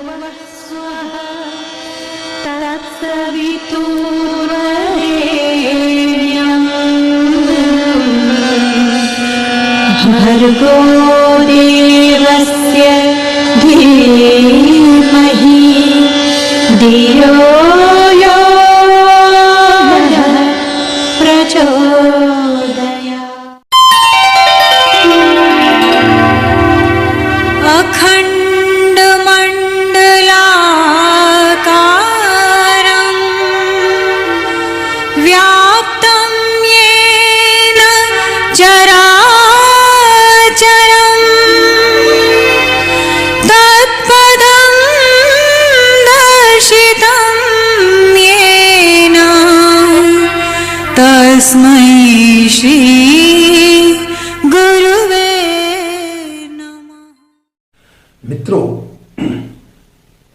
स्वः तत्सवितुर्वरेण्यं भर्गो देवस्य धीमहि धियो यो नः प्रचोदयात्। अखण्डमण्डलाकारं व्याप्तं येन चराचरं तत्पदं दर्शितं येन तस्मै श्री गुरुवे नमः। मित्रों,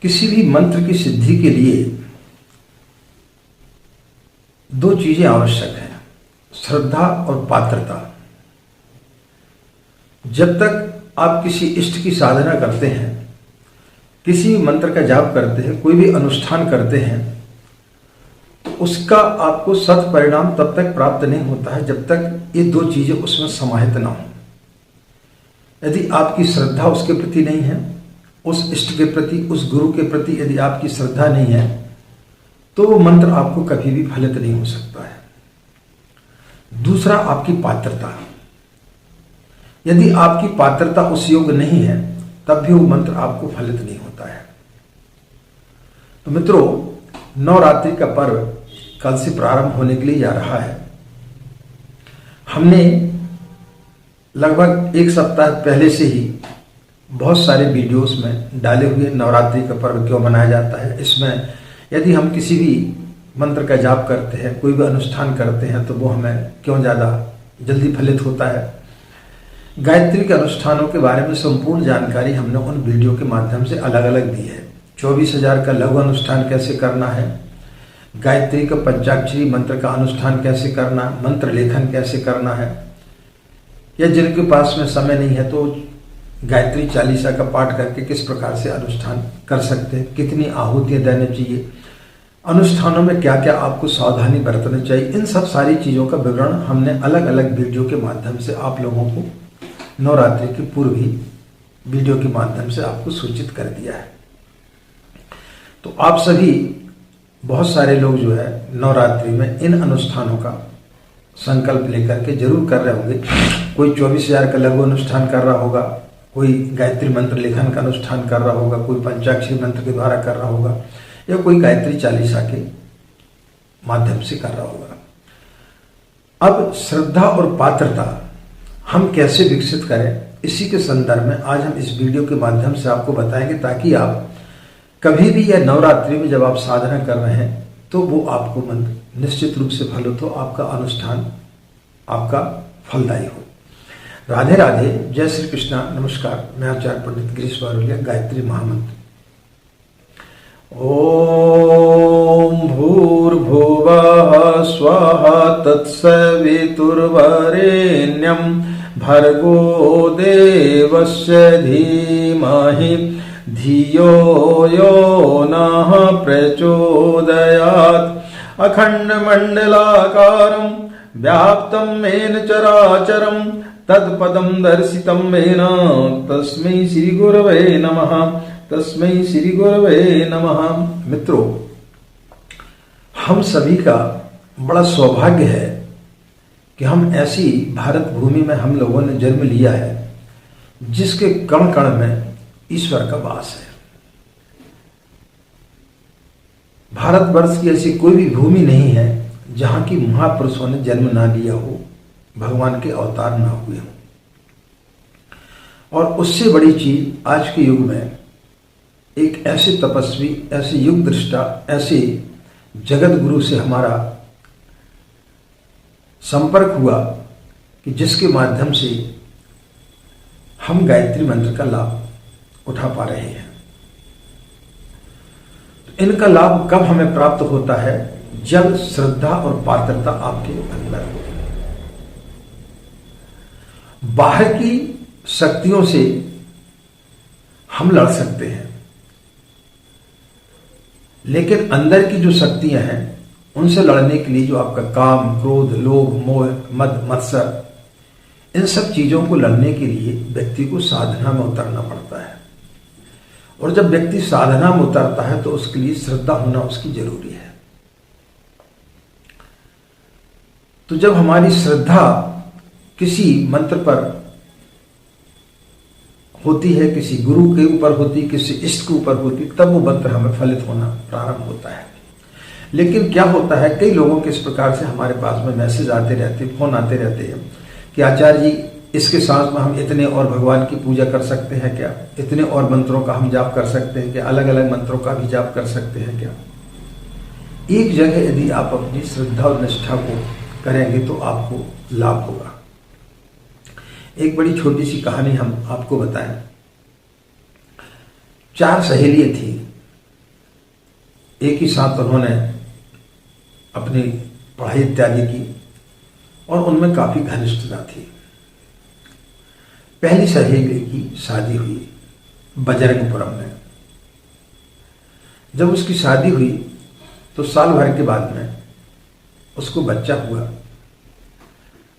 किसी भी मंत्र की सिद्धि के लिए दो चीजें आवश्यक हैं, श्रद्धा और पात्रता। जब तक आप किसी इष्ट की साधना करते हैं, किसी भी मंत्र का जाप करते हैं, कोई भी अनुष्ठान करते हैं, तो उसका आपको सत परिणाम तब तक प्राप्त नहीं होता है जब तक ये दो चीजें उसमें समाहित ना हो। यदि आपकी श्रद्धा उसके प्रति नहीं है, उस इष्ट के प्रति, उस गुरु के प्रति यदि आपकी श्रद्धा नहीं है, तो वो मंत्र आपको कभी भी फलित नहीं हो सकता है। दूसरा, आपकी पात्रता। यदि आपकी पात्रता उस योग्य नहीं है, तब भी वो मंत्र आपको फलित नहीं होता है। तो मित्रों, नवरात्रि का पर्व कल से प्रारंभ होने के लिए जा रहा है। हमने लगभग एक सप्ताह पहले से ही बहुत सारे वीडियोस में डाले हुए नवरात्रि का पर्व क्यों मनाया जाता है। इसमें यदि हम किसी भी मंत्र का जाप करते हैं, कोई भी अनुष्ठान करते हैं, तो वो हमें क्यों ज़्यादा जल्दी फलित होता है। गायत्री के अनुष्ठानों के बारे में संपूर्ण जानकारी हमने उन वीडियो के माध्यम से अलग अलग दी है। 24,000 का लघु अनुष्ठान कैसे करना है, गायत्री का पंचाक्षरी मंत्र का अनुष्ठान कैसे करना, मंत्र लेखन कैसे करना है, या जिनके पास में समय नहीं है तो गायत्री चालीसा का पाठ करके किस प्रकार से अनुष्ठान कर सकते हैं, कितनी आहुतियाँ देनी चाहिए, अनुष्ठानों में क्या क्या आपको सावधानी बरतनी चाहिए, इन सब सारी चीज़ों का विवरण हमने अलग अलग वीडियो के माध्यम से आप लोगों को नवरात्रि के पूर्व ही वीडियो के माध्यम से आपको सूचित कर दिया है। तो आप सभी बहुत सारे लोग जो है नवरात्रि में इन अनुष्ठानों का संकल्प लेकर के जरूर कर रहे होंगे। कोई 24,000 का लघु अनुष्ठान कर रहा होगा, कोई गायत्री मंत्र लेखन का अनुष्ठान कर रहा होगा, कोई पंचाक्षरी मंत्र के द्वारा कर रहा होगा, या कोई गायत्री चालीसा के माध्यम से कर रहा होगा। अब श्रद्धा और पात्रता हम कैसे विकसित करें, इसी के संदर्भ में आज हम इस वीडियो के माध्यम से आपको बताएंगे, ताकि आप कभी भी या नवरात्रि में जब आप साधना कर रहे हैं तो वो आपको मंत्र निश्चित रूप से फलित हो, आपका अनुष्ठान आपका फलदायी हो। राधे राधे, जय श्री कृष्णा, नमस्कार। मैं आचार्य पंडित गिरीश बारोलिया। गायत्री महामंत्र। ओम भूर्भुवः स्वः तत्सवितुर्वरेण्यं भर्गो देवस्य धीमहि धियो यो नः प्रचोदयात्। अखण्डमण्डलाकारं व्याप्तं येन चराचरं तत्पदं दर्शितं येन तस्मै श्री गुरवे नमः, तस्मै श्री गुरवे नमः। मित्रों, हम सभी का बड़ा सौभाग्य है कि हम ऐसी भारत भूमि में हम लोगों ने जन्म लिया है जिसके कण कण में ईश्वर का वास है। भारतवर्ष की ऐसी कोई भी भूमि नहीं है जहां की महापुरुषों ने जन्म ना लिया हो, भगवान के अवतार ना हुए हो। और उससे बड़ी चीज आज के युग में एक ऐसे तपस्वी, ऐसे युग दृष्टा, ऐसे जगत गुरु से हमारा संपर्क हुआ कि जिसके माध्यम से हम गायत्री मंत्र का लाभ उठा पा रहे हैं। तो इनका लाभ कब हमें प्राप्त होता है? जब श्रद्धा और पात्रता आपके अंदर हो। बाहर की शक्तियों से हम लड़ सकते हैं, लेकिन अंदर की जो शक्तियां हैं उनसे लड़ने के लिए जो आपका काम, क्रोध, लोभ, मोह, मद, मत्सर, इन सब चीजों को लड़ने के लिए व्यक्ति को साधना में उतरना पड़ता है। और जब व्यक्ति साधना में उतरता है तो उसके लिए श्रद्धा होना उसकी जरूरी है। तो जब हमारी श्रद्धा किसी मंत्र पर होती है, किसी गुरु के ऊपर होती, किसी इष्ट के ऊपर होती, तब वो मंत्र हमें फलित होना प्रारंभ होता है। लेकिन क्या होता है, कई लोगों के इस प्रकार से हमारे पास में मैसेज आते रहते, फोन आते रहते हैं कि आचार्य जी इसके साथ में हम इतने और भगवान की पूजा कर सकते हैं क्या, इतने और मंत्रों का हम जाप कर सकते हैं क्या, अलग अलग मंत्रों का भी जाप कर सकते हैं क्या। एक जगह यदि आप अपनी श्रद्धा और निष्ठा को करेंगे तो आपको लाभ होगा। एक बड़ी छोटी सी कहानी हम आपको बताएं। 4 सहेलियां थी, एक ही साथ उन्होंने अपनी पढ़ाई इत्यादि की और उनमें काफी घनिष्ठता थी। पहली सहेली की शादी हुई बजरंगपुरम में। जब उसकी शादी हुई तो साल भर के बाद में उसको बच्चा हुआ।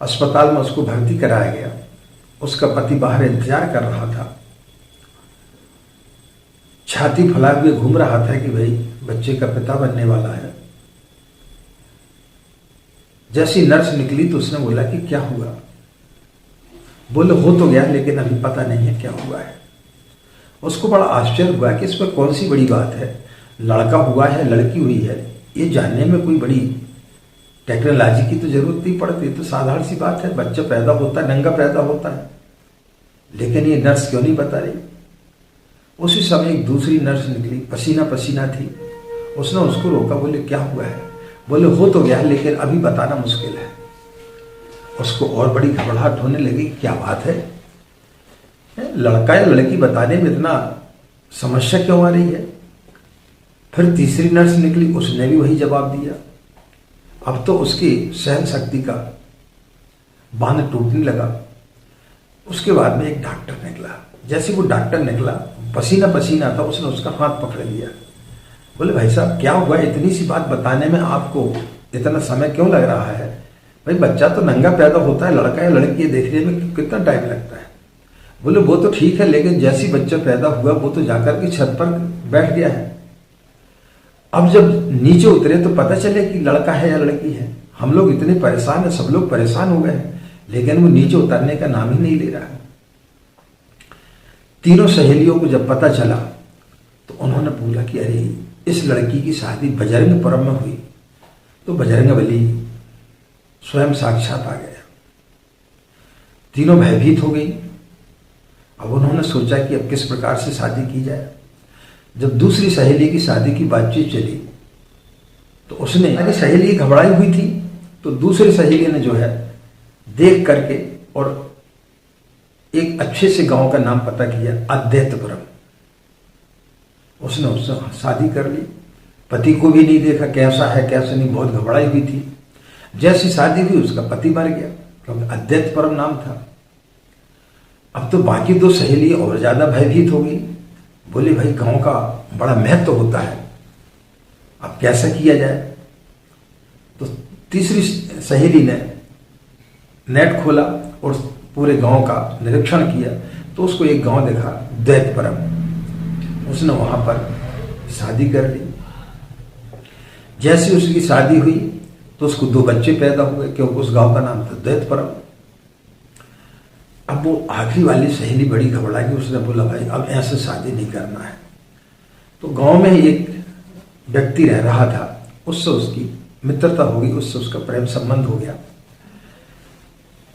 अस्पताल में उसको भर्ती कराया गया। उसका पति बाहर इंतजार कर रहा था, छाती फैलाए हुए घूम रहा था कि भाई बच्चे का पिता बनने वाला है। जैसी नर्स निकली तो उसने बोला कि क्या हुआ। बोले हो तो गया लेकिन अभी पता नहीं है क्या हुआ है। उसको बड़ा आश्चर्य हुआ कि इसमें कौन सी बड़ी बात है, लड़का हुआ है लड़की हुई है, ये जानने में कोई बड़ी टेक्नोलॉजी की तो जरूरत नहीं पड़ती, तो साधारण सी बात है, बच्चा पैदा होता है नंगा पैदा होता है। लेकिन ये नर्स क्यों नहीं बता रही। उसी समय एक दूसरी नर्स निकली, पसीना पसीना थी। उसने उसको रोका, बोले क्या हुआ है। बोले हो तो गया लेकिन अभी बताना मुश्किल है। उसको और बड़ी घबराहट होने लगी, क्या बात है, लड़का या लड़की बताने में इतना समस्या क्यों आ रही है। फिर तीसरी नर्स निकली, उसने भी वही जवाब दिया। अब तो उसकी सहन शक्ति का बांध टूटने लगा। उसके बाद में एक डॉक्टर निकला। जैसे वो डॉक्टर निकला, पसीना पसीना था, उसने उसका हाथ पकड़ लिया। बोले भाई साहब क्या हुआ, इतनी सी बात बताने में आपको इतना समय क्यों लग रहा है। भाई बच्चा तो नंगा पैदा होता है, लड़का या लड़की है, देखने में कितना टाइम लगता है। बोले वो तो ठीक है लेकिन जैसी बच्चा पैदा हुआ वो तो जाकर के छत पर बैठ गया है। अब जब नीचे उतरे तो पता चले कि लड़का है या लड़की है। हम लोग इतने परेशान हैं, सब लोग परेशान हो गए हैं, लेकिन वो नीचे उतरने का नाम ही नहीं ले रहा है। तीनों सहेलियों को जब पता चला तो उन्होंने बोला कि अरे इस लड़की की शादी बजरंगपुरम में हुई तो बजरंगबली स्वयं साक्षात आ गया। तीनों भयभीत हो गई। अब उन्होंने सोचा कि अब किस प्रकार से शादी की जाए। जब दूसरी सहेली की शादी की बातचीत चली तो उसने, अरे सहेली घबराई हुई थी, तो दूसरी सहेली ने जो है देख करके और एक अच्छे से गांव का नाम पता किया, अद्वैतपुरम। उसने उससे शादी कर ली। पति को भी नहीं देखा कैसा है कैसा नहीं, बहुत घबराई हुई थी। जैसी शादी हुई उसका पति मर गया, क्योंकि अद्वैतपुरम नाम था। अब तो बाकी 2 सहेली और ज्यादा भयभीत हो गई। बोले भाई गांव का बड़ा महत्व होता है, अब कैसा किया जाए। तो तीसरी सहेली ने नेट खोला और पूरे गांव का निरीक्षण किया तो उसको एक गांव देखा, द्वैतपुरम। उसने वहां पर शादी कर ली। जैसे उसकी शादी हुई तो उसको 2 बच्चे पैदा हुए, क्योंकि उस गांव का नाम था द्वैतपुरम। अब वो आखिरी वाली सहेली बड़ी घबराई। उसने बोला भाई अब ऐसे शादी नहीं करना है। तो गांव में एक व्यक्ति रह रहा था, उससे उसकी मित्रता हो गई, उससे उसका प्रेम संबंध हो गया।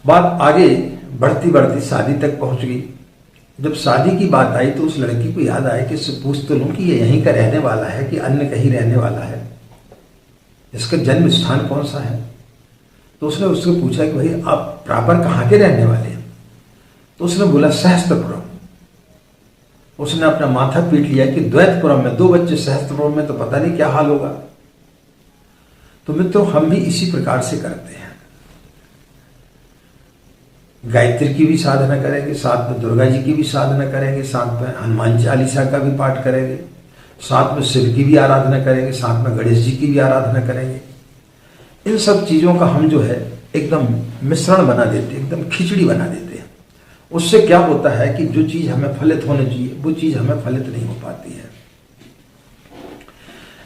बात आगे बढ़ती बढ़ती शादी तक पहुंच गई। जब शादी की बात आई तो उस लड़की को याद आया कि इससे पूछ तो लूं कि ये यहीं का रहने वाला है कि अन्य कहीं रहने वाला है, इसका जन्म स्थान कौन सा है। तो उसने उससे पूछा कि भाई आप प्रॉपर कहाँ के रहने वाले हैं। तो उसने बोला सहस्त्रपुरम। उसने अपना माथा पीट लिया कि द्वैतपुरम में 2 बच्चे, सहस्त्रपुरम में तो पता नहीं क्या हाल होगा। तो मित्रों हम भी इसी प्रकार से करते हैं। गायत्री की भी साधना करेंगे, साथ में दुर्गा जी की भी साधना करेंगे, साथ में हनुमान चालीसा का भी पाठ करेंगे, साथ में शिव की भी आराधना करेंगे, साथ में गणेश जी की भी आराधना करेंगे। इन सब चीज़ों का हम जो है एकदम मिश्रण बना देते हैं, एकदम खिचड़ी बना देते हैं। उससे क्या होता है कि जो चीज़ हमें फलित होनी चाहिए वो चीज़ हमें फलित नहीं हो पाती है।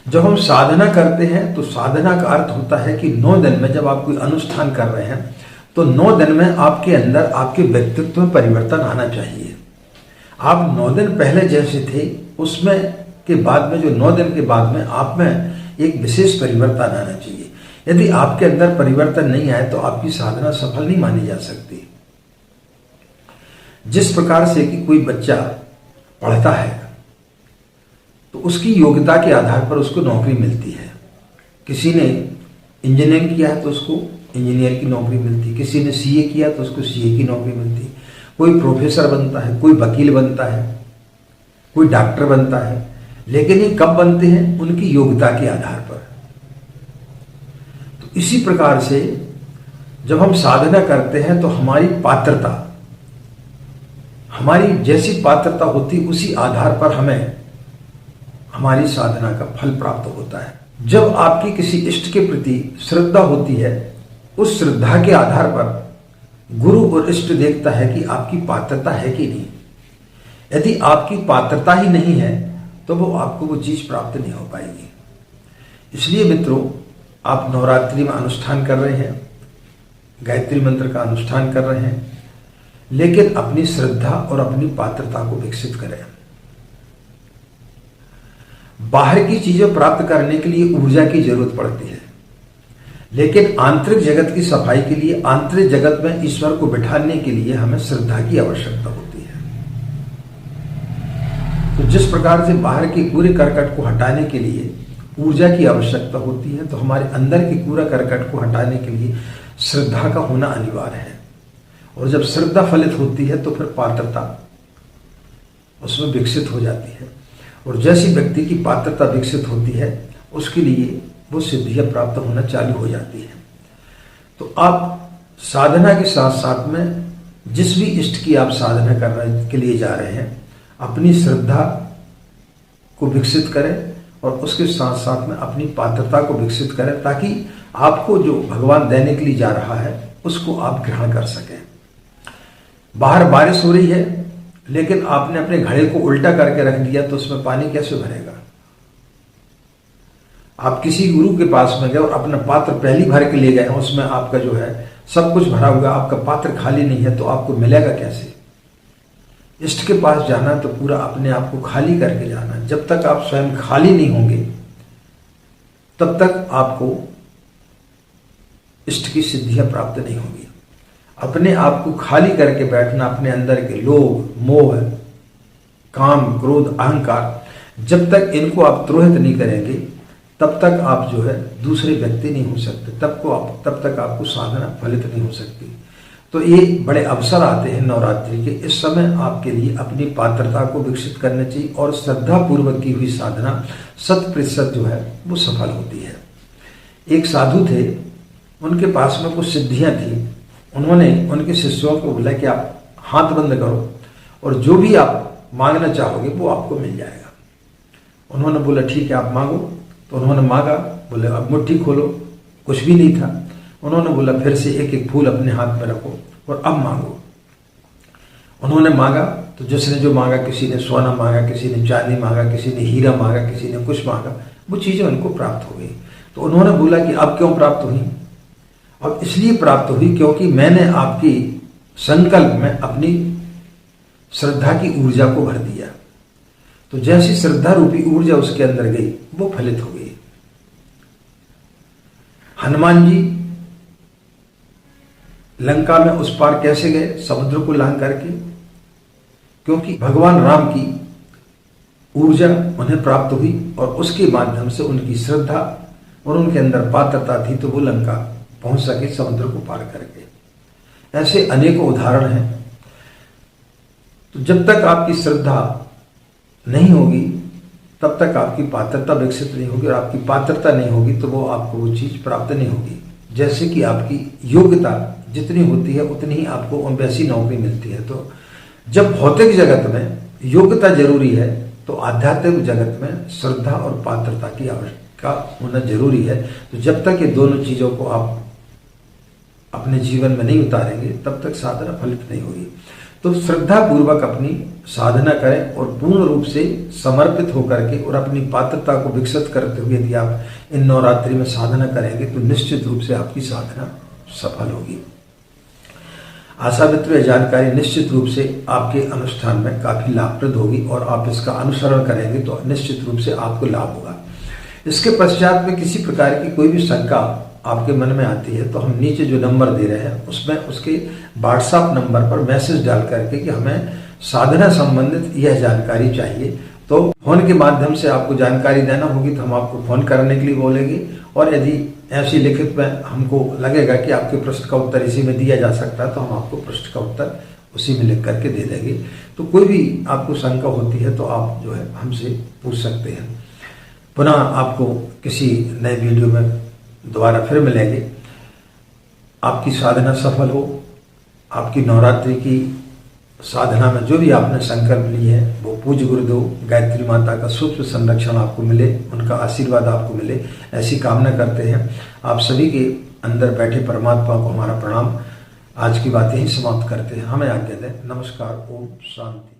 जब हम साधना करते हैं तो साधना का अर्थ होता है कि 9 दिन में जब आप कोई अनुष्ठान कर रहे हैं तो 9 दिन में आपके अंदर आपके व्यक्तित्व में परिवर्तन आना चाहिए। आप 9 दिन पहले जैसे थे उसमें के बाद में जो 9 दिन के बाद में आप में एक विशेष परिवर्तन आना चाहिए। यदि आपके अंदर परिवर्तन नहीं आए तो आपकी साधना सफल नहीं मानी जा सकती। जिस प्रकार से कि कोई बच्चा पढ़ता है तो उसकी योग्यता के आधार पर उसको नौकरी मिलती है। किसी ने इंजीनियरिंग किया है तो उसको इंजीनियर की नौकरी मिलती है, किसी ने सीए किया तो उसको सीए की नौकरी मिलती है, कोई प्रोफेसर बनता है, कोई वकील बनता है, कोई डॉक्टर बनता है। लेकिन ये कब बनते हैं? उनकी योग्यता के आधार पर। तो इसी प्रकार से जब हम साधना करते हैं तो हमारी पात्रता, हमारी जैसी पात्रता होती उसी आधार पर हमें हमारी साधना का फल प्राप्त होता है। जब आपकी किसी इष्ट के प्रति श्रद्धा होती है, उस श्रद्धा के आधार पर गुरु और इष्ट देखता है कि आपकी पात्रता है कि नहीं। यदि आपकी पात्रता ही नहीं है तो वो आपको वो चीज प्राप्त नहीं हो पाएगी। इसलिए मित्रों, आप नवरात्रि में अनुष्ठान कर रहे हैं, गायत्री मंत्र का अनुष्ठान कर रहे हैं, लेकिन अपनी श्रद्धा और अपनी पात्रता को विकसित करें। बाहर की चीजें प्राप्त करने के लिए ऊर्जा की जरूरत पड़ती है, लेकिन आंतरिक जगत की सफाई के लिए, आंतरिक जगत में ईश्वर को बिठाने के लिए हमें श्रद्धा की आवश्यकता होती है। तो जिस प्रकार से बाहर के कूड़े करकट को हटाने के लिए ऊर्जा की आवश्यकता होती है, तो हमारे अंदर के कूड़ा करकट को हटाने के लिए श्रद्धा का होना अनिवार्य है। और जब श्रद्धा फलित होती है तो फिर पात्रता उसमें विकसित हो जाती है। और जैसी व्यक्ति की पात्रता विकसित होती है उसके लिए वो सिद्धियां प्राप्त होना चालू हो जाती है। तो आप साधना के साथ साथ में जिस भी इष्ट की आप साधना करने के लिए जा रहे हैं, अपनी श्रद्धा को विकसित करें और उसके साथ साथ में अपनी पात्रता को विकसित करें, ताकि आपको जो भगवान देने के लिए जा रहा है उसको आप ग्रहण कर सकें। बाहर बारिश हो रही है लेकिन आपने अपने घड़े को उल्टा करके रख दिया तो उसमें पानी कैसे भरेगा? आप किसी गुरु के पास में गए और अपना पात्र पहली भर के ले गए, उसमें आपका जो है सब कुछ भरा हुआ, आपका पात्र खाली नहीं है, तो आपको मिलेगा कैसे? इष्ट के पास जाना तो पूरा अपने आप को खाली करके जाना। जब तक आप स्वयं खाली नहीं होंगे तब तक आपको इष्ट की सिद्धियां प्राप्त नहीं होगी। अपने आप को खाली करके बैठना, अपने अंदर के लोभ, मोह, काम, क्रोध, अहंकार, जब तक इनको आप द्रोहित नहीं करेंगे तब तक आप जो है दूसरे व्यक्ति नहीं हो सकते, तब तक आपको साधना फलित नहीं हो सकती। तो ये बड़े अवसर आते हैं नवरात्रि के। इस समय आपके लिए अपनी पात्रता को विकसित करना चाहिए और श्रद्धा पूर्वक की हुई साधना 100% जो है वो सफल होती है। एक साधु थे, उनके पास में कुछ सिद्धियां थी। उन्होंने उनके शिष्यों को बोला कि आप हाथ बंद करो और जो भी आप मांगना चाहोगे वो आपको मिल जाएगा। उन्होंने बोला ठीक है आप मांगो। तो उन्होंने मांगा, बोले अब मुट्ठी खोलो, कुछ भी नहीं था। उन्होंने बोला फिर से एक एक फूल अपने हाथ में रखो और अब मांगो। उन्होंने मांगा तो जिसने जो मांगा, किसी ने सोना मांगा, किसी ने चांदी मांगा, किसी ने हीरा मांगा, किसी ने कुछ मांगा, वो चीजें उनको प्राप्त हो गई। तो उन्होंने बोला कि अब क्यों प्राप्त हुई? अब इसलिए प्राप्त हुई क्योंकि मैंने आपकी संकल्प में अपनी श्रद्धा की ऊर्जा को भर दिया। तो जैसी श्रद्धा रूपी ऊर्जा उसके अंदर गई वो फलित हो गई। हनुमान जी लंका में उस पार कैसे गए? समुद्र को लांघ करके, क्योंकि भगवान राम की ऊर्जा उन्हें प्राप्त हुई और उसके माध्यम से उनकी श्रद्धा और उनके अंदर पात्रता थी, तो वो लंका पहुंच सके समुद्र को पार करके। ऐसे अनेकों उदाहरण हैं। तो जब तक आपकी श्रद्धा नहीं होगी तब तक आपकी पात्रता विकसित नहीं होगी, और आपकी पात्रता नहीं होगी तो वो आपको वो चीज प्राप्त नहीं होगी। जैसे कि आपकी योग्यता जितनी होती है उतनी ही आपको वैसी नौकरी मिलती है। तो जब भौतिक जगत में योग्यता जरूरी है तो आध्यात्मिक जगत में श्रद्धा और पात्रता की आवश्यकता होना जरूरी है। तो जब तक ये दोनों चीज़ों को आप अपने जीवन में नहीं उतारेंगे तब तक साधना फलित नहीं होगी। तो श्रद्धा पूर्वक अपनी साधना करें और पूर्ण रूप से समर्पित होकर के और अपनी पात्रता को विकसित करते हुए यदि आप इन नवरात्रि में साधना करेंगे तो निश्चित रूप से आपकी साधना सफल होगी। आशा मित्रों, यह जानकारी निश्चित रूप से आपके अनुष्ठान में काफी लाभप्रद होगी और आप इसका अनुसरण करेंगे तो निश्चित रूप से आपको लाभ होगा। इसके पश्चात में किसी प्रकार की कोई भी शंका आपके मन में आती है तो हम नीचे जो नंबर दे रहे हैं उसमें उसके व्हाट्सएप नंबर पर मैसेज डाल करके कि हमें साधना संबंधित यह जानकारी चाहिए, तो फोन के माध्यम से आपको जानकारी देना होगी तो हम आपको फोन करने के लिए बोलेंगे। और यदि ऐसी लिखित में हमको लगेगा कि आपके प्रश्न का उत्तर इसी में दिया जा सकता है तो हम आपको प्रश्न का उत्तर उसी में लिख करके दे देंगे। तो कोई भी आपको शंका होती है तो आप जो है हमसे पूछ सकते हैं। पुनः आपको किसी नए वीडियो में दोबारा फिर मिलेंगे। आपकी साधना सफल हो, आपकी नवरात्रि की साधना में जो भी आपने संकल्प लिए हैं वो पूज्य गुरुदेव गायत्री माता का सूक्ष्म संरक्षण आपको मिले, उनका आशीर्वाद आपको मिले, ऐसी कामना करते हैं। आप सभी के अंदर बैठे परमात्मा को हमारा प्रणाम। आज की बात यही समाप्त करते हैं। हमें आज्ञा दें। नमस्कार। ओम शांति।